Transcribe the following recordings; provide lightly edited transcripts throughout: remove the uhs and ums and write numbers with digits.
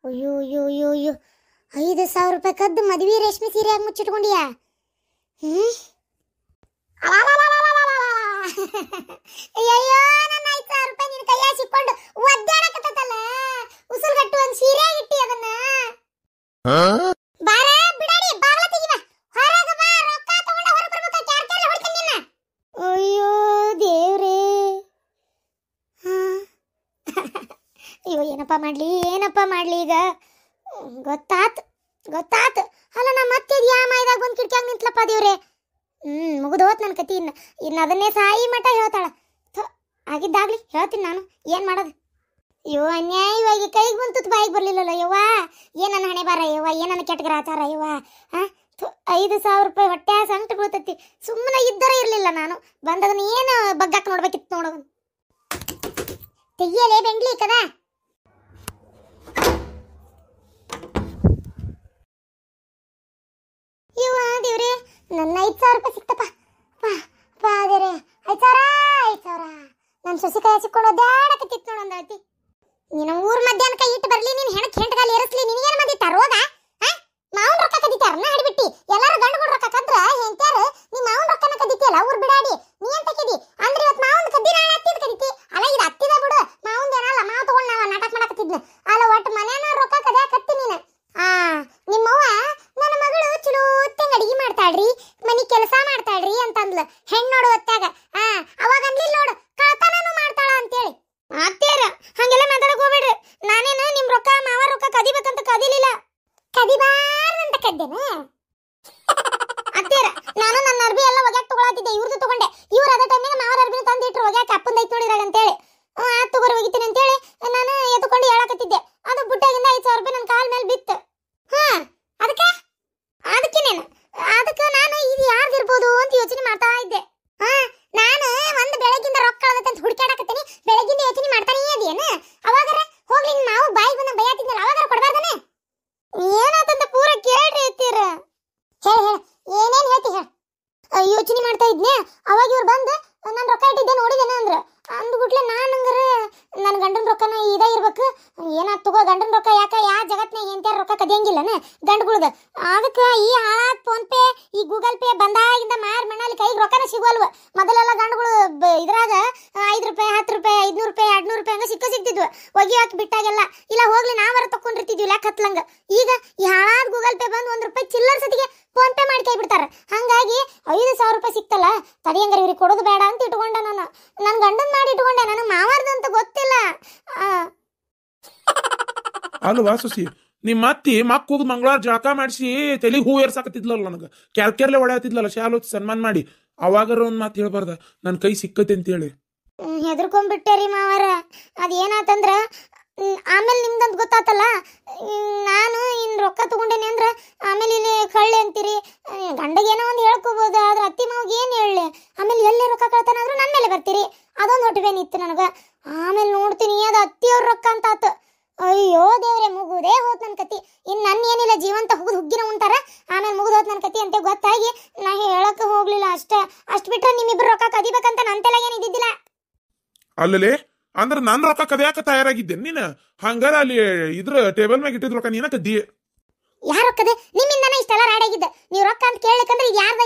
ಅಯ್ಯೋ ಅಯ್ಯೋ ಅಯ್ಯೋ ಅಯ್ಯೋ 5,000 ರೂಪಾಯಿ ಕದ್ದು ಮದುವೆ ರೇಷ್ಮೆ ಸೀರೆಯಾಗಿ ಮುಚ್ಚಿಟ್ಕೊಂಡಿಯಾ? ಹ್ಮ್ ಅಯ್ಯಯ್ಯೋ ನನ್ನ 5,000 ರೂಪಾಯಿ ನಿನ್ನ ಕೈಯಾಗ ಸಿಕ್ಕೊಂಡು ಒದ್ದಾಡಕತ್ತಲ್ಲ. ಉಸುಲ್ ಗಟ್ಟು ಒಂದು ಸೀರೆ ಇಟ್ಟಿ ಅದನ್ನ. ಬಾರ ಬಿಡಾಡಿ ಬಾಗ್ಲ ತೆಗಿವ. ಹೊರಗೆ ಬಾ, ರೊಕ್ಕ ತಗೊಂಡ ಹೊರಗೆ ಬರ್ಬೇಕು. ಕ್ಯಾರ್ ಹೊಡ್ತೀನಿ ನಿನ್ನ. ಅಯ್ಯೋ ದೇವ್ರೇ. ಅಯ್ಯೋ ಏನಪ್ಪ ಮಾಡ್ಲಿ ಈಗ? ಗೊತ್ತಾತ್. ಅಲ್ಲ ನಾ ಮತ್ತೆ ಯಾಮಾಯ್ದಾಗ ಬಂದು ಕಿಟಕಿಯಾಗ ನಿಂತ್ಲಪ್ಪ ದೇವ್ರೆ. ಮುಗಿದೋತ್ ನನ್ನ ಕತಿ. ಇನ್ನು ಅದನ್ನೇ ಸಾಯಿ ಮಠ ಹೇಳ್ತಾಳ. ಆಗಿದ್ದಾಗ್ಲಿ ಹೇಳ್ತೀನಿ ನಾನು. ಏನು ಮಾಡೋದು? ಅಯ್ಯೋ ಅನ್ಯಾಯವಾಗಿ ಕೈಗೆ ಬಂತು ಬಾಯಿಗೆ ಬರಲಿಲ್ಲಲ್ಲ ಯವ್ವ. ಏನನ್ನ ಹಣೆ ಬಾರ ಯವ್ವ, ಏನನ್ನ ಕೆಟ್ಟಗರ ಆಚಾರ ಯವ್ವ. 5,000 ರೂಪಾಯಿ ಹೊಟ್ಟೆ ಸಂಕಟ ಬೀಳ್ತೈತಿ. ಸುಮ್ಮನೆ ಇದ್ದರ ಇರಲಿಲ್ಲ ನಾನು. ಬಂದದನ್ನ ಏನು ಬಗ್ಗಾಕ ನೋಡ್ಬೇಕಿತ್ತು ನೋಡೋದು. ತೆಗಿಯಲೇ ಬೆಂಗ್ಲಿ ಕದ. ಯವ್ವ ದೇವ್ರೆ, ನನ್ನ 5,000 ರೂಪಾಯಿ ಸಿಕ್ತಪ್ಪ. ಪಾ ದೇವ್ರೆ, 5,000 ನನ್ನ ಸೊಸಿ ಕೈ ಸಿಕ್ಕೊಂಡು ಒದ್ದಾಡಕತ್ತಿತ್ತು ನೋಡೊಂದಳತಿ. ನೀನು ಊರ್ ಮಧ್ಯಾಹ್ನ ಕೈ ಇಟ್ಟು ಬರ್ಲಿ, ನೀನು ಹೆಂಟಗಾಲಿ ಏರಿಸ್ಲಿ. ನಿನಗೇನು ಬಂದಿತ್ತ ರೋಗ? ಮಾವನ್ ರೊಕ್ಕ ಕದಿತಾರನ್ನ ಹಿಡಿಬಿಟ್ಟಿ. ಎಲ್ಲಾರು ಗಂಡುಗಳು ರೊಕ್ಕ ಕದ್ರ ಹೆಂತ್ಯಾರ ನೀ ಮಾವನ್ ರೊಕ್ಕನ ಕದಿತಿಯಲ್ಲ ಊರ್ ಬಿಡಾಡಿ. ನೀ ಅಂತ ಕದಿ ಅಂದ್ರೆ ಇವತ್ತು ಮಾವನ್ ಕದ್ದಿ ನಾಳೆ ಅತ್ತಿದ ಕದಿತಿ. ಅಲ್ಲ ಇದು ಅತ್ತಿದ ಬಿಡು, ಮಾವನ್ ಏನಲ್ಲ. ಮಾವ ತಗೊಂಡ್ ನಾವ ನಾಟಕ ಮಾಡಕತ್ತಿದ್ನ. ಅಲ್ಲ ಒಟ್ಟು ಮನ್ಯಾನ ರೊಕ್ಕ ಕದ್ಯಾಕತ್ತಿ ನೀನು. ನಿಮ್ಮವ್ವ ನನ್ನ ಮಗಳು ಚಲೋತ್ತಂಗ ಅಡಿಗೆ ಮಾಡ್ತಾಳ್ರಿ, ಮನಿ ಕೆಲಸ ಮಾಡ್ತಾಳ್ರಿ ಅಂತಂದ್ಲ ಹೆಣ್ಣು ನೋಡು ಹೊತ್ತಾಗ. ಅವಾಗ ಅನ್ಲಿಲ್ಲ ನೋಡು ಕಳತನೂ ಮಾಡ್ತಾಳ ಅಂತೇಳಿ. ಅತ್ತೇರ ಹಂಗೆಲ್ಲ ಮಾತಾಡಕ್ ಹೋಗ್ಬೇಡ್ರಿ. ನಾನೇನು ನಿಮ್ ರೊಕ್ಕ ಮಾವ ರೊಕ್ಕ ಕದಿಬೇಕಂತ ಕದಿಲಿಲ್ಲ. ಕದಿಬಾರ್ದಂತ ಕದ್ದೇನ ಅತ್ತೇರ. ನಾನು ನನ್ನ ಅರ್ಬಿ ಎಲ್ಲ ಒಗ್ಯಾಕ ತಗೊಳತಿದ್ದೆ. ಇವ್ರದ್ದು ತಗೊಂಡೆ. ಇವ್ರು ಅದೇ ಟೈಮ್ನಾಗ ಮಾವರ ಅರ್ಬಿನ ತಂದಿಟ್ರು ಒಗ್ಯಾಕ. ಅಪ್ಪಂದೈತ್ ನೋಡಿರಾಗ ಅಂತೇಳಿ ತಗೋರಿ ಒಗಿತೀನಿ ಅಂತೇಳಿ ನಾನು ಎತ್ಕೊಂಡು ಹೇಳಕತ್ತಿದ್ದೆ. ಅದು ಬುಟ್ಟಾಗಿಂದ 5,000 ರೂಪಾಯಿ ನನ್ನ ಕಾಲ ಮೇಲೆ ಬಿತ್ತು. ಅದಕ್ಕೆ ನಾನು ಇದು ಯಾರ್ದಿರ್ಬೋದು ಅಂತ ಯೋಚನೆ ಮಾಡ್ತಾ ಇದ್ದೆ. ನಾನು ಒಂದು ಬೆಳಗಿಂದ ರೊಕ್ಕ ಕಳದತ್ತಂತ ಹುಡುಕಾಡಕತ್ತೀನಿ. ಬೆಳಗಿಂದ ಯೋಚನೆ ಮಾಡ್ತಾನೇ ಇದೆಯೇನು? ಅವಾಗಾರ ಹೋಗ್ಲಿ ನಾವು ಬಾಯಿ ಬಂದ ಬೈಯಾತಿದ್ನಲ್ಲ, ಅವಾಗಾರ ಕೊಡಬಾರ್ದನೆ? ಏನಾತಂತ ಪೂರ ಕೇಳ್ರಿ ಎತ್ತೀರ. ಹೇಳ ಏನೇನು ಹೇಳ್ತಿ ಹೇಳ. ಯೋಚನೆ ಮಾಡ್ತಾ ಇದ್ನೆ. ಅವಾಗ ಇವ್ರು ಬಂದು ನಾನು ರೊಕ್ಕ ಇಟ್ಟಿದ್ದೆ ನೋಡಿದೇನ ಅಂದ್ರ ಅಂದ್ಬಿಟ್ಲೆ ನಾನಂಗಾರ ನನ್ನ ಗಂಡನ ರೊಕ್ಕನ ಇದ ಇರ್ಬೇಕು. ಏನಾತ್ ತಗೋ ಗಂಡನ ರೊಕ್ಕ ಯಾಕ ಯಾ ಜಗತ್ನಾಗ ಎಂತಾರ ರೊಕ್ಕ ಕದಿಯಂಗಿಲ್ಲನ ಗಂಡುಗಳ್ದ. ಅದಕ್ಕೆ ಈ ಹಾಳಾತ್ ಫೋನ್ ಪೇ ಈ ಗೂಗಲ್ ಪೇ ಬಂದಾಗಿಂದ ಮಾರ್ ಮಣ್ಣಲ್ಲಿ ಕೈಗೆ ರೊಕ್ಕನ ಸಿಗೋಲ್ವ. ಮೊದಲೆಲ್ಲ ಗಂಡುಗಳು ಇದ್ರಾಗ 5 ರೂಪಾಯಿ 10 ರೂಪಾಯಿ 500 ರೂಪಾಯಿ 200 ರೂಪಾಯಿ ಹಂಗ ಸಿಕ್ತಿದ್ವು. ಒಗಿಯಾಕ ಬಿಟ್ಟಾಗೆಲ್ಲ ಇಲ್ಲ ಹೋಗ್ಲಿ ನಾವರ ತಕೊಂಡಿರ್ತಿದ್ವಿ ಲೆಕ್ಕ ಹತ್ಲಂಗ. ಈಗ ಈ ಹಾಳಾದ್ ಗೂಗಲ್ ಪೇ ಬಂದು 1 ರೂಪಾಯಿ ಚಿಲ್ಲರ್ ಸತಿಗೆ ಫೋನ್ ಪೇ ಮಾಡಿ ಕೈ ಬಿಡ್ತಾರ. ಹಂಗಾಗಿ 5,000 ರೂಪಾಯಿ ಸಿಕ್ತಲ್ಲ ತಡಿಯಂಗಾರ ಇವ್ರಿಗೆ ಕೊಡೋದು ಬೇಡ ಅಂತ ಇಟ್ಕೊಂಡೆ ನಾನು. ನನ್ನ ಗಂಡನ್ ಮಾಡಿ ಇಟ್ಕೊಂಡೆ. ನನಗೆ ಮಾವಾರ್ದಂತ ಗೊತ್ತಿಲ್ಲ. ಅಲ್ವಾ ಸುಸಿ, ನಿಮ್ಮ ಅತ್ತಿ ಮಕ್ಕ ಹೋಗಿ ಮಂಗಳವಾರ ಜಳಕ ಮಾಡಿಸಿ ತಲೆಗೆ ಹೂ ಏರ್ಸಾಕತ್ತಿದ್ಲಲ್ಲ, ನನಗೆ ಕ್ಯಾರ್ಕೆರ್ಲೆ ಹೊಡೆಯತ್ತಿದ್ಲಲ್ಲ ಶಾಲು ಸನ್ಮಾನ ಮಾಡಿ. ಅವಾಗಾರ ಒಂದು ಮಾತು ಹೇಳ್ಬಾರ್ದ ನನ್ನ ಕೈ ಸಿಕ್ಕತ್ತೆ ಅಂತೇಳಿ. ಹೆದರ್ಕೊಂಡ್ಬಿಟ್ಟೆ ಮಾವಾರ. ಅದೇನಾತಂದ್ರ ಆಮೇಲೆ ನಿಮ್ದಂತ ಗೊತ್ತಾತಲ್ಲ. ನಾನು ಇನ್ನು ರೊಕ್ಕ ತಗೊಂಡೇನೆ ಅಂದ್ರೆ ಆಮೇಲೆ ಇಲ್ಲಿ ಕಳ್ಳೆ ಅಂತೀರಿ. ಗಂಡಗೇನೋ ಒಂದು ಹೇಳ್ಕೋಬೋದು, ಆದ್ರೆ ಅತ್ತಿ ಮಾವಿಗೆ ಏನು ಹೇಳಲಿ? ಆಮೇಲೆ ಎಲ್ಲೇ ರೊಕ್ಕ ಕಳ್ತಾನಾದ್ರೂ ನನ್ನ ಮೇಲೆ ಬರ್ತೀರಿ. ಅದೊಂದು ಹೊಟ್ಟಬೇನಿತ್ತು ನನಗೆ. ಆಮೇಲೆ ನೋಡ್ತೀನಿ ಅದು ಅತ್ತಿಯವ್ರ ರೊಕ್ಕ ಅಂತ ಆತು. ಅಯ್ಯೋ ದೇವ್ರೆ, ಮುಗುದೇ ಹೋತ್ ನನ್ನ ಕತಿ. ಇನ್ನು ನನ್ನ ಏನಿಲ್ಲ ಜೀವಂತ ಹುಗ್ಗಿನ ಉಂಟಾರ. ಆಮೇಲೆ ಮುಗಿದು ಹೋತ್ ನನ್ನ ಕತಿ ಅಂತ ಗೊತ್ತಾಗಿ ನಾ ಹೇಳಕ್ಕೆ ಹೋಗ್ಲಿಲ್ಲ ಅಷ್ಟೇ. ಅಷ್ಟು ಬಿಟ್ರೆ ನಿಮ್ಮಿಬ್ರು ರೊಕ್ಕ ಕದಿಬೇಕಂತ ನನ್ನ ತಲೆಗೆ ಏನು ಇದ್ದಿದ್ದಿಲ್ಲ. ಅಲ್ಲಲೇ ಅಂದ್ರೆ ನನ್ನ ರೊಕ್ಕ ಕದಿಯಾಕ ತಯಾರಾಗಿದ್ದೆ ನೀನು. ಹಂಗಾರ ಅಲ್ಲಿ ಇದ್ರ ಟೇಬಲ್ ಮ್ಯಾಗ ಇಟ್ಟಿದ್ ರೊಕ್ಕ ನೀನ ಕದ್ದಿ. ಯಾರ ರೊಕ್ಕದೆ? ನಿಮ್ಮಿಂದನೇ ಇಷ್ಟೆಲ್ಲ ರಾಡಾಗಿದ್ದ. ನೀವು ರೊಕ್ಕ ಅಂತ ಕೇಳಲಿಕ್ಕಂದ್ರೆ ಇದು ಯಾರ್ದ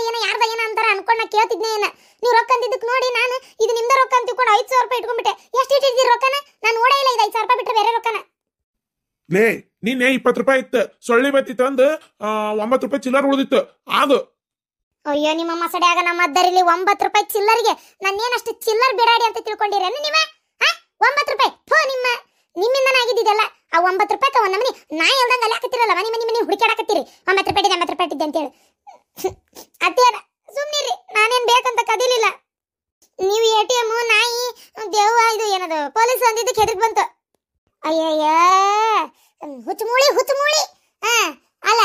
ಏನ ಅಂತಾರ ಅನ್ಕೊಂಡು ನಾ ಕೇಳ್ತಿದ್ನೇ ಏನ. ನೀವು ರೊಕ್ಕ ಅಂತಿದ್ದಕ್ಕೆ ನೋಡಿ ನಾನು ಇದು ನಿಮ್ದ ರೊಕ್ಕ ಅಂತ ತಿಳ್ಕೊಂಡು 5,000 ರೂಪಾಯಿ ಇಟ್ಕೊಂಡ್ಬಿಟ್ಟೆ. ಎಷ್ಟು ಇಟ್ಟಿದ್ದೀರಿ ರೊಕ್ಕನ? ನಾನು ನೋಡೇ ಇಲ್ಲ. ಇದು 5,000 ರೂಪಾಯಿ ಬಿಟ್ಟರೆ ಬೇರೆ ರೊಕ್ಕನ. ಲೇ ನೀನೆ 20 ರೂಪಾಯಿ ಇತ್ತು ಸೊಳ್ಳಿ ಬತ್ತಿ ತಂದು 9 ರೂಪಾಯಿ ಚಿಲ್ಲರ್ ಉಳಿದಿತ್ತು ಅದು. ಅಯ್ಯೋ ನಿಮ್ಮ ಮಸಡಿಯಾಗ ನಮ್ಮ ಅದ್ದರಿಲಿ 9 ರೂಪಾಯಿ ಚಿಲ್ಲರ್ಗೆ ನನ್ನೇನಷ್ಟು ಚಿಲ್ಲರ್ ಬಿಡಾಡಿ ಅಂತ ತಿಳ್ಕೊಂಡಿರೇನು ನೀವ? 9 ರೂಪಾಯಿ ಥೋ ನಿಮ್ಮಿಂದನೇ ಆಗಿದ್ದಿದ್ದಲ್ಲ. ಆ 9 ರೂಪಾಯಿಗೆ ಒಂದು ನಮನಿ ನಾ ಹೇಳ್ದಂಗೆ ಅಲ್ಲಿ ಹಾಕತ್ತಿರಲ್ಲ. ಮನಿ ಹುಡುಕಾಡಕತ್ತೀರಿ 9 ರೂಪಾಯಿ ಇದ್ದೆ 9 ರೂಪಾಯಿ ಇದ್ದೆ ಅಂತೇಳಿ. ಅತ್ತೇರ ಸುಮ್ಮನಿರಿ, ನಾನೇನು ಬೇಕಂತ ಕದಿಲಿಲ್ಲ. ನೀವು ATM ನಾಯಿ ದೇವ್ವ ಇದು ಏನದು ಪೊಲೀಸ್ ಅಂದಿದ್ದಕ್ಕೆ ಹೆದರಿಕೆ ಬಂತು. ಅಯ್ಯಯ್ಯ ಹುಚ್ಚುಮೂಳಿ ಅಲ್ಲ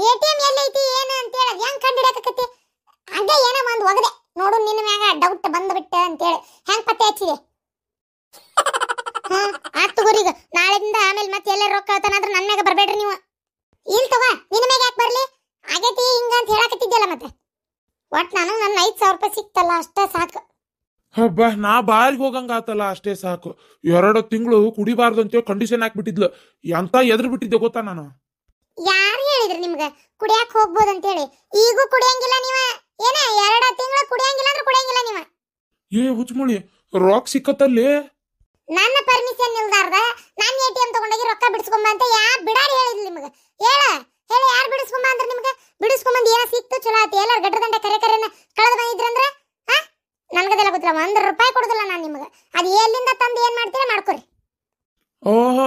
ATM ಎಲ್ಲೈತಿ ಏನು ಅಂತೇಳಿ ಅದು ಹೆಂಗೆ ಕಂಡು ಹಿಡಿಯಾಕತ್ತಿ? ಹಂಗೆ ಏನೋ ಒಂದು ಒಗದೆ ನೋಡು ನಿನ್ನ ಮ್ಯಾಗ ಡೌಟ್ ಬಂದ್ಬಿಟ್ಟೆ ಅಂತೇಳಿ ಹೆಂಗೆ ಪತ್ತೆ ಹಚ್ಚಿದೆ? ಆತ್ ತಗೋರೀಗ ನಾಳೆದಿಂದ ಆಮೇಲೆ ಮತ್ತೆ ಎಲ್ಲ ರೊಕ್ಕ ಆತನಾದ್ರೆ ನನ್ನ ಮ್ಯಾಗ ಬರಬೇಡ್ರಿ ನೀವು. ಇಲ್ತವ ನಿನ್ನ ಮ್ಯಾಗ ಯಾಕೆ ಬರಲಿ? ಆಗೈತಿ ಹಿಂಗ ಅಂತ ಹೇಳಕತ್ತಿದ್ಯಲ್ಲ ಮತ್ತೆ. ಒಟ್ಟು ನಾನು ನನ್ನ 5,000 ರೂಪಾಯಿ ಸಿಕ್ತಲ್ಲ ಅಷ್ಟೇ ಸಾಕು. ಹಬ್ಬ ನಾ ಬಾರಿಗೆ ಹೋಗಂಗ ಆತಲ್ಲ ಅಷ್ಟೇ ಸಾಕು. 2 ತಿಂಗಳು ಕುಡಿಬಾರ್ದು ಅಂತೇಳಿ ಕಂಡೀಷನ್ ಹಾಕ್ಬಿಟ್ಟಿದ್ಲು. ಎಂತ ಎದ್ರ ಬಿಟ್ಟಿದ್ದೆ ಗೊತ್ತಾ ನಾನು. ಯಾರು ಹೇಳಿದ್ರಿ ನಿಮ್ಗ ಕುಡಿಯಾಕ ಹೋಗ್ಬೋದು ಅಂತ ಹೇಳಿ? ಈಗೂ ಕುಡಿಯಂಗಿಲ್ಲ ನೀವ? ಏನ 2 ತಿಂಗಳು ಕುಡಿಯಂಗಿಲ್ಲ ಅಂದ್ರೆ ಕುಡಿಯಂಗಿಲ್ಲ ನೀವ? ಹುಚ್ಚಮುಳಿ ರೊಕ್ಕ ಸಿಕ್ಕತ್ತಲ್ಲಿ. ನನ್ನ ಪರ್ಮಿಷನ್ ಇಲ್ದಾರ್ದ ನನ್ನ ATM ತಗೊಂಡೋಗಿ ರೊಕ್ಕ ಬಿಡಿಸ್ಕೊಂಬ ಅಂತ ಬಿಡಾರಿ ಹೇಳಿದ್ಲಿ ನಿಮ್ಗ? ಹೇಳಿ ಯಾರು ಬಿಡಿಸ್ಕೊಂಬ ಅಂದ್ರೆ ನಿಮ್ಗ? ಬಿಡಿಸ್ಕೊಂಬಂದ್ ಏನೋ ಸಿಕ್ತು ಚಲೋ ಆಯ್ತು. ಎಲ್ಲಾರು ಗಡ್ರದಂಡ ಕರೆನ ಕಳೆದು ಬಂದಿದ್ರಂದ್ರ ನನ್ಗದೆಲ್ಲ ಗೊತ್ತಿಲ್ಲ. ₹1 ಕೊಡುದಿಲ್ಲ ನಾನು ನಿಮ್ಗ. ಅದು ಎಲ್ಲಿಂದ ತಂದು ಏನ್ ಮಾಡ್ತೀರಾ ಮಾಡ್ಕೊರಿ. ಓಹೋ,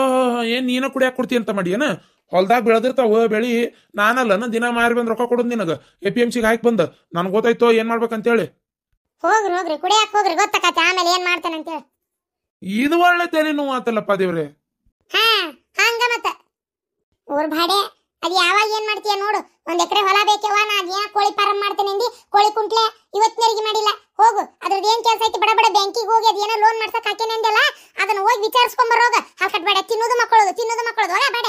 ಏನ್ ನೀನ ಕುಡಿಯಾಕ ಕೊಡ್ತಿ ಅಂತ ಮಾಡಿ ಏನ? ಹೊಲ್ದಾಗ ಬೆಳೆದಿರ್ತಾವ ಬೆಳಿ. ನಾನಲ್ಲ ದಿನ ಮಾರಿ ಬಂದ್ ರೊಕ್ಕ ಕೊಡೋದು ನಿನಗ. APMC ಹಾಕಿ ಬಂದ ನನ್ಗೆ ಗೊತ್ತಾಯ್ತು ಏನ್ ಮಾಡ್ಬೇಕಂತೇಳಿ. ಹೋಗ್ರಿ ಕುಡಿಯಾಕ ಹೋಗ್ರಿ, ಗೊತ್ತಾಕತಿ ಆಮೇಲೆ ಏನ್ ಮಾಡ್ತೇನೆ ಅಂತೇಳಿ. ಇದು ಒಳ್ಳೆ ತಲೆ ನೋವು ಆತಲ್ಲಪ್ಪ ದೇವ್ರೆ. ಹಂಗ ಮತ್ತ ಊರ್ ಭಾಡೆ ಅದ್ ಯಾವಾಗ ಏನ್ ಮಾಡ್ತೀಯ ನೋಡು. 1 ಎಕರೆ ಹೊಲ ಬೇಕವ್ವ, ನಾ ಅದೇನ ಕೋಳಿ ಫಾರಂ ಮಾಡ್ತೇನೆ ಅಂದಿ. ಕೋಳಿ ಕುಂಟ್ಲೆ ಇವತ್ತಿನವರೆಗೆ ಮಾಡಿಲ್ಲ. ಹೋಗು, ಅದ್ರದ್ದು ಏನ್ ಕೆಲಸ ಐತಿ ಬಡ ಬ್ಯಾಂಕಿಗೆ ಹೋಗಿ ಅದೇನೋ ಲೋನ್ ಮಾಡ್ಸಕ್ ಹಾಕೇನೆ ಅಂದಲ್ಲ, ಅದನ್ನ ಹೋಗಿ ವಿಚಾರಿಸ್ಕೊಂಬರೋಗ. ಹಾಕಟ್ಬೇಡ, ತಿನ್ನೋದು ಮಕ್ಕಳೋದು ಹೋಗ ಬೇಡ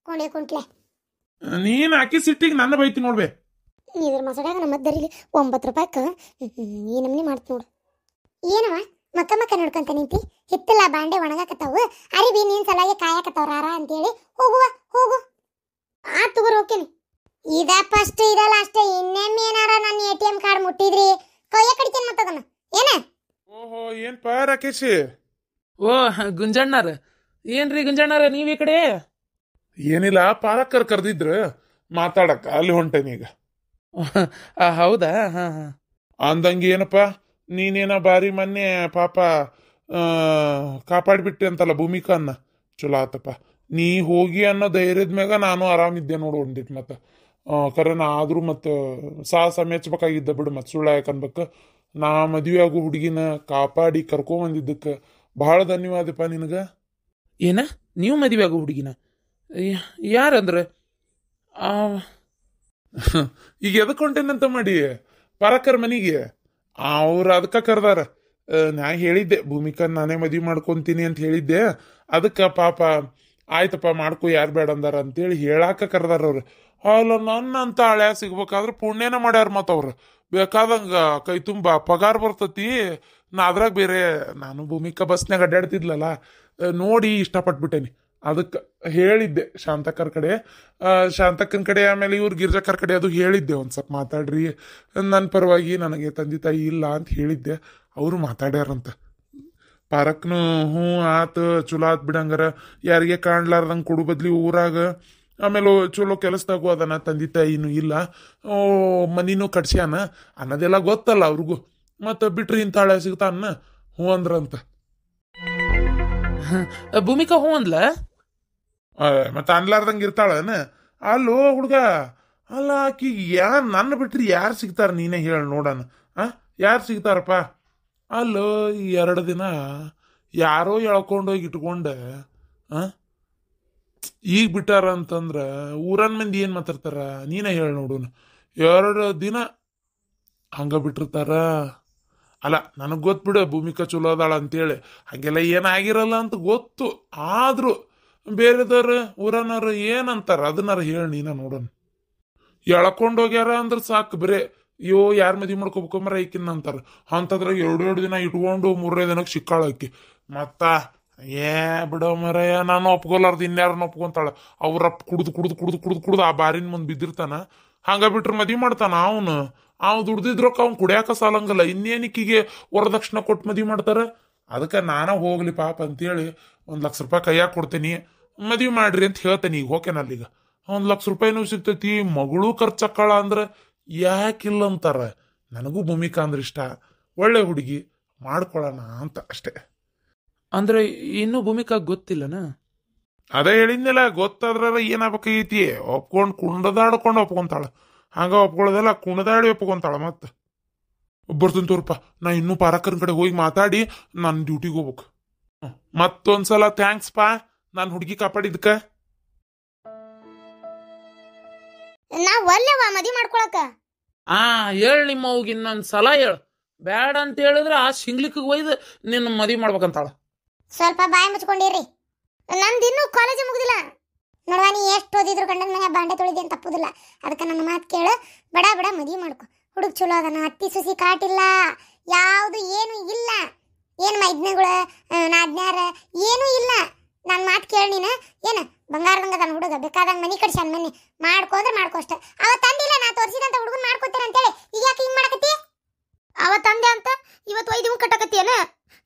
ಕೋಳಿ ಕುಂಟ್ಲೆ. ನೀನ್ ಹಾಕಿ ಸಿಟ್ಟಿಗೆ ನನ್ನ ಬೈತಿ ನೋಡ್ಬೇ. ಇದ್ರ ಮಸಡಾಗ ನಮ್ಮ ದರಿಲಿ ₹9 ಈ ನಮ್ನಿ ಮಾಡ್ತಿ ನೋಡು. ಏನವ ಮಕ್ಕ ನೋಡ್ಕೊಂತ ನಿಂತಿ? ಹಿತ್ತಲ್ಲ ಬಾಂಡೆ ಒಣಗಾಕತ್ತಾವು, ಅರಿಬಿ ನೀನ್ ಸಲುವಾಗಿ ಕಾಯಕತ್ತವ್ರಾರ ಅಂತೇಳಿ ಹೋಗು. ತಗೋರಿ ಹೋಗ್ತೀನಿ. ಇದ ಫಸ್ಟ್ ಇದಲ್ಲ ಅಷ್ಟೇ. ಇನ್ನೊಮ್ಮೆ ಏನಾರ ನನ್ನ ATM ಕಾರ್ಡ್ ಮುಟ್ಟಿದ್ರಿ ಕೈಯ ಕಡಿತೇನೆ ಮತ್ತದನ್ನ. ಏನ? ಓಹೋ, ಏನ್ಪ ರಾಕೇಶ್? ಓ ಗುಂಜಣ್ಣಾರ, ಏನ್ರಿ ಗುಂಜಣ್ಣಾರ ನೀವ್ ಈ ಕಡೆ? ಏನಿಲ್ಲ, ಪಾರಕ್ಕರ್ ಕರ್ದಿದ್ರ ಮಾತಾಡಕ್ಕ ಅಲ್ಲಿ ಹೊಂಟೇನೀಗ. ಹೌದಾ? ಅಂದಂಗೆ ಏನಪ್ಪ, ನೀನೇನ ಬಾರಿ ಮೊನ್ನೆ ಪಾಪ ಕಾಪಾಡ್ಬಿಟ್ಟೆ ಅಂತಲ್ಲ ಭೂಮಿಕನ್ನ. ಚಲೋ ಆತಪ್ಪ. ನೀ ಹೋಗಿ ಅನ್ನೋ ಧೈರ್ಯದ ಮ್ಯಾಗ ನಾನು ಆರಾಮಿದ್ದೆ ನೋಡು ಒಂದಿಟ್ಟು. ಮತ್ತೆ ಕರೆನ ಆದ್ರೂ ಮತ್ತೆ ಸಾಹಸ ಮೆಚ್ಚಬೇಕಾಗಿದ್ದ ಬಿಡು. ಮತ್ತೆ ಸುಳ್ಳ ಯಾಕನ್ಬೇಕ. ನಾ ಮದುವೆ ಆಗೋ ಹುಡುಗಿನ ಕಾಪಾಡಿ ಕರ್ಕೊಂಬಂದಿದ್ದಕ್ಕೆ ಬಹಳ ಧನ್ಯವಾದಪ್ಪ ನಿನಗ. ಏನ ನೀವು ಮದುವೆ ಆಗೋ ಹುಡುಗಿನ? ಯಾರಂದ್ರ? ಈಗ ಎದಕ್ ಹೊಂಟೇನಂತ ಮಾಡಿ ಪರಕರ್ ಮನಿಗೆ ಅವ್ರು ಅದಕ್ಕೆ ಕರ್ದಾರ. ನಾ ಹೇಳಿದ್ದೆ ಭೂಮಿಕಾ ನಾನೇ ಮದ್ವಿ ಮಾಡ್ಕೊಂತೀನಿ ಅಂತ ಹೇಳಿದ್ದೆ. ಅದಕ್ಕೆ ಪಾಪ ಆಯ್ತಪ್ಪ ಮಾಡ್ಕೊ, ಯಾರು ಬೇಡ ಅಂದಾರ ಅಂತೇಳಿ ಹೇಳಾಕ ಕರ್ದಾರ ಅವ್ರು. ಅಲ್ಲ ನನ್ನ ಅಂತ ಹಳ್ಯಾ ಸಿಗ್ಬೇಕಾದ್ರೆ ಪುಣ್ಯನ ಮಾಡ್ಯಾರ. ಮತ್ತವ್ರು ಬೇಕಾದಂಗ ಕೈ ತುಂಬ ಪಗಾರ ಬರ್ತತಿ. ನಾ ಅದ್ರಾಗ ಬೇರೆ ನಾನು ಭೂಮಿಕಾ ಬಸ್ನಾಗ ಅಡ್ಡಾಡ್ತಿದ್ಲಲ್ಲ ನೋಡಿ ಇಷ್ಟಪಟ್ಬಿಟ್ಟೇನಿ. ಅದಕ್ಕೆ ಹೇಳಿದ್ದೆ ಶಾಂತಕ್ಕರ ಕಡೆ, ಶಾಂತಕ್ಕನ ಕಡೆ, ಆಮೇಲೆ ಇವ್ರು ಗಿರ್ಜಕ್ಕರ ಕಡೆ ಅದು ಹೇಳಿದ್ದೆ. ಒಂದು ಸ್ವಲ್ಪ ಮಾತಾಡ್ರಿ ನನ್ನ ಪರವಾಗಿ, ನನಗೆ ತಂದೆ ತಾಯಿ ಇಲ್ಲ ಅಂತ ಹೇಳಿದ್ದೆ. ಅವರು ಮಾತಾಡ್ಯಾರಂತ. ಪಾರಕ್ನು ಹ್ಞೂ ಆತು ಚಲೋ ಆತ್ ಬಿಡಂಗಾರ, ಯಾರಿಗೆ ಕಾಣ್ಲಾರ್ದಂಗೆ ಕೊಡು ಬದ್ಲಿ ಊರಾಗ. ಆಮೇಲೆ ಚಲೋ ಕೆಲಸದಾಗು ಅದನ್ನ, ತಂದೆ ತಾಯಿನೂ ಇಲ್ಲ, ಮನಿನೂ ಕಟ್ಸ್ಯಾನ ಅನ್ನೋದೆಲ್ಲ ಗೊತ್ತಲ್ಲ ಅವ್ರಿಗೂ. ಮತ್ತು ಬಿಟ್ರಿ ಇಂಥ ಹಳೆ ಸಿಗ್ತಾನ ಹ್ಞೂ ಅಂದ್ರಂತ. ಭೂಮಿಕಾ ಹ್ಞೂ ಅಂದ್ಲ? ಮತ್ತೆ ಅನ್ಲಾರ್ದಂಗೆ ಇರ್ತಾಳನ? ಅಲ್ಲೋ ಹುಡುಗ, ಅಲ್ಲ ಆಕಿಗೆ ನನ್ನ ಬಿಟ್ರಿ ಯಾರು ಸಿಗ್ತಾರ ನೀನೇ ಹೇಳಿ ನೋಡೋಣ. ಯಾರು ಸಿಗ್ತಾರಪ್ಪ? ಅಲ್ಲೋ 2 ದಿನ ಯಾರೋ ಎಳ್ಕೊಂಡೋಗಿ ಇಟ್ಕೊಂಡೆ ಈಗ ಬಿಟ್ಟಾರ ಅಂತಂದ್ರ ಊರನ್ ಮಂದಿ ಏನ್ ಮಾತಾಡ್ತಾರ ನೀನೇ ಹೇಳಿ ನೋಡುನು. 2 ದಿನ ಹಂಗ ಬಿಟ್ಟಿರ್ತಾರ. ಅಲ್ಲ ನನಗೆ ಗೊತ್ತು ಭೂಮಿಕಾ ಚಲೋ ಅದಾಳ ಅಂತೇಳಿ, ಹಾಗೆಲ್ಲ ಏನಾಗಿರಲ್ಲ ಅಂತ ಗೊತ್ತು. ಆದ್ರೂ ಬೇರೆದವ್ರು ಊರನವ್ರು ಏನಂತಾರ ಅದನ್ನಾರ ಹೇಳಿ ನೀನ ನೋಡೋಣ. ಎಳ್ಕೊಂಡೋಗ್ಯಾರ ಅಂದ್ರೆ ಸಾಕು, ಬರೇ ಅಯ್ಯೋ ಯಾರು ಮದುವೆ ಮಾಡ್ಕೋಬೇಕಂಬರ ಐಕಿನ್ನ ಅಂತಾರ. ಅಂತದ್ರಾಗ 2 ದಿನ ಇಟ್ಕೊಂಡು 3ನೇ ದಿನಕ್ಕೆ ಸಿಕ್ಕಾಳಕಿ. ಮತ್ತ ಬಿಡೋ ಮರಯ್ಯ, ನಾನು ಒಪ್ಕೊಲಾರ್ದು ಇನ್ಯಾರನ್ನ ಒಪ್ಕೊಂತಾಳ. ಅವ್ರಪ್ಪ ಕುಡ್ದು ಆ ಬಾರಿನ ಮುಂದೆ ಬಿದ್ದಿರ್ತಾನ. ಹಂಗ ಬಿಟ್ರೆ ಮದ್ವಿ ಮಾಡ್ತಾನ ಅವನು. ದುಡ್ದಿದ್ರೊಕ್ಕ ಅವ್ನು ಕುಡಿಯಾಕ ಸಾಲಂಗಲ್ಲ, ಇನ್ನೇನಿಕ್ಕಿಗೆ ವರದಕ್ಷಿಣೆ ಕೊಟ್ಟು ಮದ್ವಿ ಮಾಡ್ತಾರ. ಅದಕ್ಕೆ ನಾನ ಹೋಗ್ಲಿ ಪಾಪ ಅಂತೇಳಿ ₹1,00,000 ಕೈಯಾಗ ಕೊಡ್ತೀನಿ, ಮದ್ವಿ ಮಾಡ್ರಿ ಅಂತ ಹೇಳ್ತೇನೆ. ಈಗ ಹೋಕೇನಲ್ಲೀಗ ₹1,00,000 ಸಿಗ್ತೈತಿ. ಮಗಳು ಖರ್ಚಕ್ಕಾಳ ಅಂದ್ರೆ ಯಾಕಿಲ್ಲ ಅಂತಾರ. ನನಗೂ ಭೂಮಿಕಾ ಅಂದ್ರೆ ಇಷ್ಟ, ಒಳ್ಳೆ ಹುಡುಗಿ, ಮಾಡ್ಕೊಳ್ಳೋಣ ಅಂತ ಅಷ್ಟೇ. ಅಂದ್ರೆ ಇನ್ನೂ ಭೂಮಿಕಾ ಗೊತ್ತಿಲ್ಲನ? ಅದೇ ಹೇಳಿದ್ನಲ್ಲ, ಗೊತ್ತಾದ್ರ ಏನಾಗಬೇಕೈತಿ, ಒಪ್ಕೊಂಡು ಕುಂಡದಾಡ್ಕೊಂಡು ಒಪ್ಕೊಂತಾಳ. ಹಂಗ ಒಪ್ಕೊಳ್ಳೋದಲ್ಲ, ಕುಣದಾಡಿ ಒಪ್ಕೊಂತಾಳ. ಮತ್ತೆ ಬರ್ತೀನಿ ತೋರಪ್ಪ, ನಾ ಇನ್ನೂ ಪಾರಕ್ಕನ ಕಡೆ ಹೋಗಿ ಮಾತಾಡಿ ನಾನು ಡ್ಯೂಟಿಗೆ ಹೋಗ್ಬೇಕು. ಮತ್ತೊಂದ್ಸಲ ಥ್ಯಾಂಕ್ಸ್ ಪಾ ನಾನು ಹುಡುಗಿ ಕಾಪಾಡಿದ್ಕ. ನಾವ್ ಒಲ್ಲೆವ ಮದ್ವಿ ಮಾಡ್ಕೊಳಕ. ಹೇಳ್ ನಿಮ್ಮ ಅವ್ಗ ಇನ್ನೊಂದ್ ಸಲ ಹೇಳು. ಬ್ಯಾಡ ಅಂತ ಹೇಳಿದ್ರೆ ಆ ಶಿಂಗ್ಲಿಕ್ಕೆ ಒಯ್ದು ನಿನ್ನ ಮದ್ವಿ ಮಾಡ್ಬೇಕಂತಾಳ. ಸ್ವಲ್ಪ ಬಾಯಿ ಮುಚ್ಕೊಂಡಿರಿ, ನಂದು ಇನ್ನೂ ಕಾಲೇಜ್ ಮುಗುದಿಲ್ಲ. ನೋಡುವ, ನೀ ಎಷ್ಟು ಓದಿದ್ರು ಗಂಡನ ಮನೆ ಬಾಂಡೆ ತೊಳಿದೆ ಅಂತ ತಪ್ಪುದಿಲ್ಲ. ಅದಕ್ಕೆ ನನ್ನ ಮಾತು ಕೇಳು, ಬಡ ಮದ್ವಿ ಮಾಡ್ಕೊ. ಹುಡುಗ ಚಲೋ ಅದನ್ನ, ಅತ್ತಿ ಸುಸಿ ಕಾಟಿಲ್ಲ, ಯಾವುದು ಏನು ಇಲ್ಲ. ಏನು ಮೈದ್ನಗಳ ನಾದ್ನ್ಯಾರ ಏನೂ ಇಲ್ಲ. ನನ್ನ ಮಾತು ಕೇಳಿ ನೀನು. ಏನು ಬಂಗಾರದಂಗ ನನ್ನ ಹುಡುಗ ಬೇಕಾದಂಗೆ ಮನೆ ಕಟ್ಸ್ಯಾನ ಮನೆ ಮಾಡ್ಕೋದ್ರೆ ಮಾಡ್ಕೋ ಅಷ್ಟೆ. ತಂದಿಲ್ಲ ನಾ ತೋರಿಸಿದಂತ ಹುಡುಗನ ಮಾಡ್ಕೋತೇನೆ ಅಂತೇಳಿ ಈಗ ಯಾಕೆ ಹಿಂಗೆ ಮಾಡಕತ್ತಿ? ತಂದೆ ಅಂತ ಇವತ್ತು ಒಯ್ದು ಇವ್ ಕಟ್ಟಕತ್ತೀಯನ?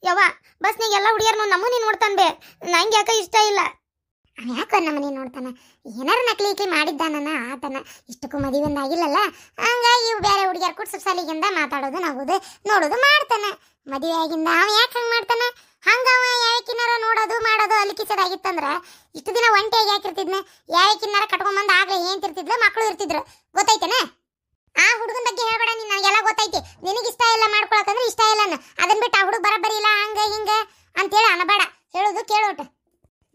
ಯವ್ವ ಬಸ್ನಾಗ ಎಲ್ಲ ಹುಡುಗಿಯರ್ನು ನಮ್ಮನಿ ನೋಡ್ತಾನೆ ಬೇ, ನಂಗೆ ಯಾಕೆ ಇಷ್ಟ ಇಲ್ಲ. ಯಾಕ ನಮ್ಮನಿ ನೋಡ್ತಾನ? ಏನಾರು ನಕಲಿ ಮಾಡಿದ್ದಾನ ಆತನ. ಇಷ್ಟಕ್ಕೂ ಮದುವೆ ಒಂದು ಆಗಿಲ್ಲಲ್ಲ, ಹಂಗಾಗಿ ಇವು ಬೇರೆ ಹುಡುಗಿಯರ್ ಕುಟ್ಸ ಸಾಲಿಗಿಂದ ಮಾತಾಡೋದು ನಗೋದು ನೋಡೋದು ಮಾಡ್ತಾನ. ಮದುವೆ ಆಗಿಂದ ಅವ ಯಾಕೆ ಹಂಗೆ ಮಾಡ್ತಾನ? ಹಂಗವ ಯಾವಕ್ಕಿನಾರ ನೋಡೋದು ಮಾಡೋದು ಅಲಿಕಿಸೋದಾಗಿತ್ತಂದ್ರ ಇಷ್ಟು ದಿನ ಒಂಟಿಯಾಗಿ ಯಾಕಿರ್ತಿದ್ನ? ಯಾವಕ್ಕಿನಾರ ಕಟ್ಕೊಂಬಂದು ಆಗ್ಲೇ ಏನ್ ತಿರ್ತಿದ್ಲ, ಮಕ್ಕಳು ಇರ್ತಿದ್ರು. ಗೊತ್ತೈತೇನ? ಆ ಹುಡುಗನ ಬಗ್ಗೆ ಹೇಳ್ಬೇಡ ನೀನು, ನನಗೆಲ್ಲ ಗೊತ್ತೈತಿ. ನಿನಗೆ ಇಷ್ಟ ಇಲ್ಲ ಮಾಡ್ಕೊಳಕಂದ್ರೆ ಇಷ್ಟ ಇಲ್ಲ, ಅದನ್ನ ಬಿಟ್ಟು ಆ ಹುಡುಗ ಬರಬರಿ ಇಲ್ಲ ಹಂಗ ಹಿಂಗ ಅಂತೇಳಿ ಅನ್ನಬೇಡ. ಹೇಳೋದು ಕೇಳೋಟ.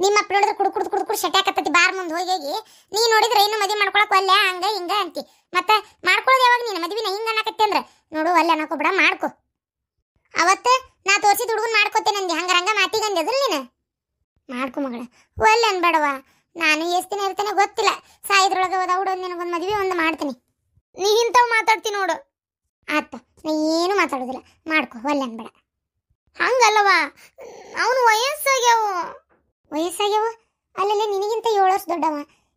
ನಿಮ್ಮ ಅಪ್ಪ ನೋಡಿದ್ರೆ ಕುಡ್ಕುಡ್ ಶಟ್ಯಾಕತ್ತತಿ ಬಾರ್ ಮುಂದೆ ಹೋಗಿ. ನೀ ನೋಡಿದ್ರೆ ಇನ್ನು ಮದುವೆ ಮಾಡ್ಕೊಳಕ್ ಒಲ್ಲೆ ಹಂಗ ಹಿಂಗ ಅಂತಿ. ಮತ್ತೆ ಮಾಡ್ಕೊಳ್ಳೋದು ಯಾವಾಗ ನೀನು ಮದುವೆನ ಹಿಂಗ ಅನ್ನಕತ್ತಿ ಅಂದ್ರೆ ನೋಡು ಒಲ್ಲೆ ಅನ್ನಕೋಬೇಡ, ಮಾಡ್ಕೊ. ಅವತ್ತು ನಾ ತೋರಿಸಿದ ಹುಡುಗನ್ ಮಾಡ್ಕೋತೇನೆ ಅಂದಿ, ಹಂಗ ಮಾತಿಗಂದಿ ಅದ್ರ ನೀನು ಮಾಡ್ಕೊ ಮಗಳ. ಒಲ್ಲೆ ಅನ್ಬೇಡವ. ನಾನು ಎಷ್ಟು ದಿನ ಇರ್ತೇನೆ ಗೊತ್ತಿಲ್ಲ, ಸಾಯಿದ್ರೊಳಗೆ ಹೋದ ನಿನಗೊಂದು ಮದುವೆ ಒಂದು ಮಾಡ್ತೀನಿ. ನೀ ಇಂಥವು ಮಾತಾಡ್ತಿ ನೋಡು. ಆತ ನಾ ಏನು ಮಾತಾಡೋದಿಲ್ಲ, ಮಾಡ್ಕೊ ಒಲ್ಲೆ ಅನ್ಬೇಡ. ಹಂಗಲ್ಲವ, ಅವನು ವಯಸ್ಸಾಗ್ಯಾವು. ಅಲ್ಲಲ್ಲೇ ನಿನಗಿಂತ 7 ವರ್ಷ ದೊಡ್ಡವ.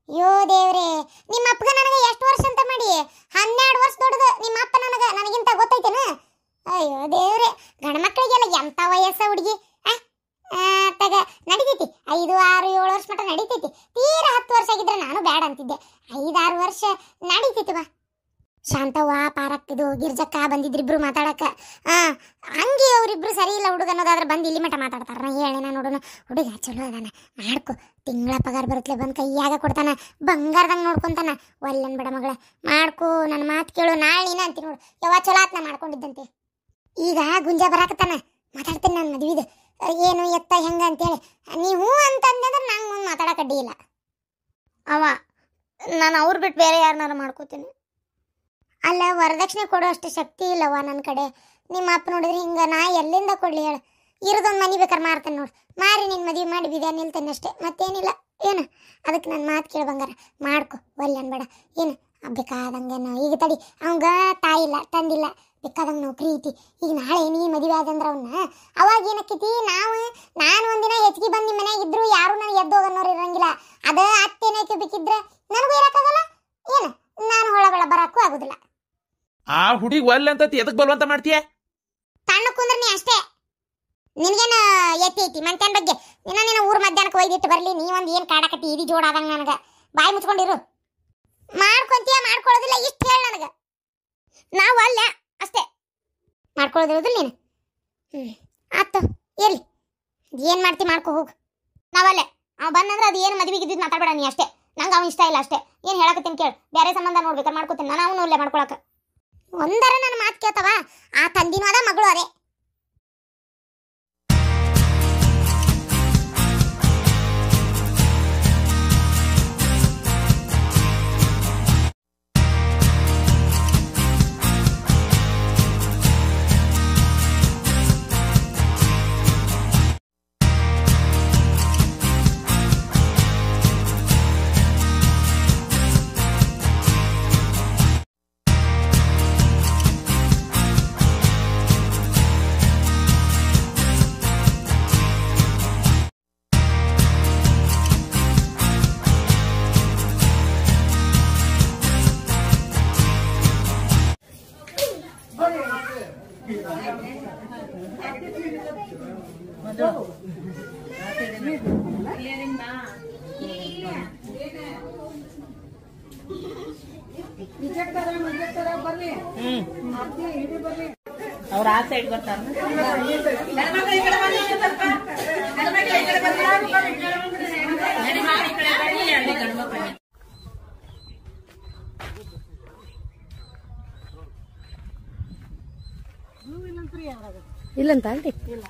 ಅಯ್ಯೋ ದೇವ್ರೆ, ನಿಮ್ಮ ಅಪ್ಪಗ ನನಗೆ ಎಷ್ಟು ವರ್ಷ ಅಂತ ಮಾಡಿ? 12 ವರ್ಷ ದೊಡ್ಡದು ನಿಮ್ಮ ಅಪ್ಪ ನನಗಿಂತ. ಗೊತ್ತೈತೇನ? ಅಯ್ಯೋ ದೇವ್ರೆ, ಗಂಡ ಮಕ್ಕಳಿಗೆಲ್ಲ ಎಂತ ವಯಸ್ಸ ಹುಡುಗಿ ತಗ ನಡಿತೈತಿ. 5, 6, 7 ವರ್ಷ ಮಟ್ಟ ನಡಿತೈತಿ. ತೀರಾ 10 ವರ್ಷ ಆಗಿದ್ರೆ ನಾನು ಬೇಡ ಅಂತಿದ್ದೆ. 5, 6 ವರ್ಷ ನಡಿತೈತಿವ. ಶಾಂತವ್ವ ಪಾರಕ್ಕಿದು ಗಿರ್ಜಕ್ಕ ಬಂದಿದ್ರಿಬ್ರು ಮಾತಾಡಕ. ಹಂಗೆ ಅವ್ರಿಬ್ರು ಸರಿ ಇಲ್ಲ ಹುಡುಗ ಅನ್ನೋದಾದ್ರೆ ಬಂದು ಇಲ್ಲಿ ಮಠ ಮಾತಾಡ್ತಾರ. ನಾ ಹೇಳಿನ ನೋಡೋಣ, ಹುಡುಗ ಚಲೋ ಅದಾನ, ಮಾಡ್ಕೊ. ತಿಂಗಳ ಪಗಾರ ಬರುತ್ತಲೆ ಬಂದು ಕೈಯಾಗ ಕೊಡ್ತಾನ, ಬಂಗಾರದಂಗೆ ನೋಡ್ಕೊಂತಾನ. ಒಲ್ಲನ್ ಬೇಡ ಮಗಳ, ಮಾಡ್ಕೊ. ನನ್ನ ಮಾತು ಕೇಳು. ನಾಳೆ ನೀನ ಅಂತಿ ನೋಡು, ಯಾವ ಚಲೋ ಆತ್ನ ಮಾಡ್ಕೊಂಡಿದ್ದಂತೆ. ಈಗ ಗುಂಜ ಬರಾಕತ್ತಾನ, ಮಾತಾಡ್ತೇನೆ ನಾನು ಮದುವಿದು ಏನು ಎತ್ತ ಹೆಂಗ ಅಂತೇಳಿ. ನೀವು ಅಂತಂದ್ರೆ ನಂಗೆ ಮುಂದೆ ಮಾತಾಡಕ್ಕೆ ಅಡ್ಡಿ ಇಲ್ಲ. ನಾನು ಅವ್ರು ಬಿಟ್ಟು ಬೇರೆ ಯಾರನ್ನಾರ ಮಾಡ್ಕೋತೀನಿ. ಅಲ್ಲ, ವರದಕ್ಷಿಣೆ ಕೊಡೋ ಅಷ್ಟು ಶಕ್ತಿ ಇಲ್ಲವ ನನ್ನ ಕಡೆ. ನಿಮ್ಮ ಅಪ್ಪ ನೋಡಿದ್ರೆ ಹಿಂಗ ನಾ ಎಲ್ಲಿಂದ ಕೊಡ್ಲಿ ಹೇಳು? ಇರೋದೊಂದು ಮನೆ ಬೇಕಾರೆ ಮಾರ್ತೇನೆ ನೋಡು, ಮಾರಿ ನಿನ್ನ ಮದುವೆ ಮಾಡಿ ಬಿದ್ಯಾ ನಿಲ್ತೇನೆ ಅಷ್ಟೇ, ಮತ್ತೇನಿಲ್ಲ. ಏನು ಅದಕ್ಕೆ ನನ್ನ ಮಾತು ಕೇಳಿ ಬಂಗಾರ, ಮಾಡ್ಕೊ. ಒಲ್ಲೆ ಅನ್ಬೇಡ. ಏನು ಬೇಕಾದಂಗೇನು ಈಗ ತಡಿ, ಅವಂಗ ತಾಯಿ ಇಲ್ಲ ತಂದಿಲ್ಲ, ಬೇಕಾದಂಗೆ ನೌಕರಿ ಐತಿ. ಈಗ ನಾಳೆ ನೀ ಮದುವೆ ಆದಂದ್ರೆ ಅವನ್ನ ಅವಾಗ ಏನಕ್ಕೈತಿ, ನಾನು ಒಂದಿನ ಹೆಚ್ಚಿಗೆ ಬಂದು ನಿಮ್ಮ ಮನ್ಯಾಗ ಇದ್ರು ಯಾರು ನನಗೆ ಎದ್ದೋಗನ್ನೋರು ಇರಂಗಿಲ್ಲ. ಅದ ಅತ್ತೇನೈತಿ ಬೇಕಿದ್ರೆ ನನಗೂ ಇರೋಕ್ಕಾಗಲ್ಲ. ಏನು ನಾನು ಹೊಳಗಳ ಬರಕ್ಕೂ ಆಗುದಿಲ್ಲ. ಆ ಹುಡುಗಿ ಒಲ್ಲೆ ಅಂತ ಎದಕ್ ಬಲ್ವಂತ ಮಾಡ್ತೀಯ? ತಣ್ಣ ಕುಂದ್ರೆ ನೀ ಅಷ್ಟೇ. ನಿನಗೇನು ಐತಿ ಮಂತ್ಯಾನ ಬಗ್ಗೆ? ನಿನ್ನ ಊರ್ ಮಧ್ಯಾಹ್ನಕ್ಕೆ ಒಯ್ದಿಟ್ಟು ಬರ್ಲಿ. ನೀ ಒಂದು ಏನು ಕಾಡಕತ್ತಿ ಇದಿ ಜೋಡಾದಂಗ. ನನಗೆ ಬಾಯಿ ಮುಚ್ಕೊಂಡಿರು. ಮಾಡ್ಕೊಂತೀಯ ಮಾಡ್ಕೊಳ್ಳೋದಿಲ್ಲ ಇಷ್ಟು ಹೇಳಿ ನನಗೆ. ನಾವು ಅಲ್ಲ ಅಷ್ಟೇ ಮಾಡ್ಕೊಳ್ಳೋದಿರೋದಿಲ್ಲ ನೀನು. ಆಯ್ತು ಇರ್ಲಿ, ಏನು ಮಾಡ್ತಿ ಮಾಡ್ಕೊ ಹೋಗು. ನಾವಲ್ಲೇ ಅವ ಬಂದಂದ್ರೆ ಅದು ಏನು ಮದುವೆಗೆ ಇದ್ದಿದ್ದು ಮಾತಾಡಬೇಡ ನೀ ಅಷ್ಟೇ. ನಂಗೆ ಅವ್ನು ಇಷ್ಟ ಇಲ್ಲ ಅಷ್ಟೇ. ಏನು ಹೇಳಕತ್ತೀನಿ ಕೇಳಿ, ಬೇರೆ ಸಂಬಂಧ ನೋಡ್ಬೇಕಾರೆ ಮಾಡ್ಕೋತೀನಿ ನಾನು. ಅವನು ಒಲ್ಲೆ ಮಾಡ್ಕೊಳಕ ಒಂದರ ನನ್ನ ಮಾತು ಕೇಳ್ತವ. ಆ ತಂದಿನೂ ಅದ ಮಗಳು ಅದೇ. ಅವ್ರ ಆ ಸೈಡ್ ಬರ್ತಾರ. ಇಲ್ಲಂತ ಆಂಟಿ ಇಲ್ಲ.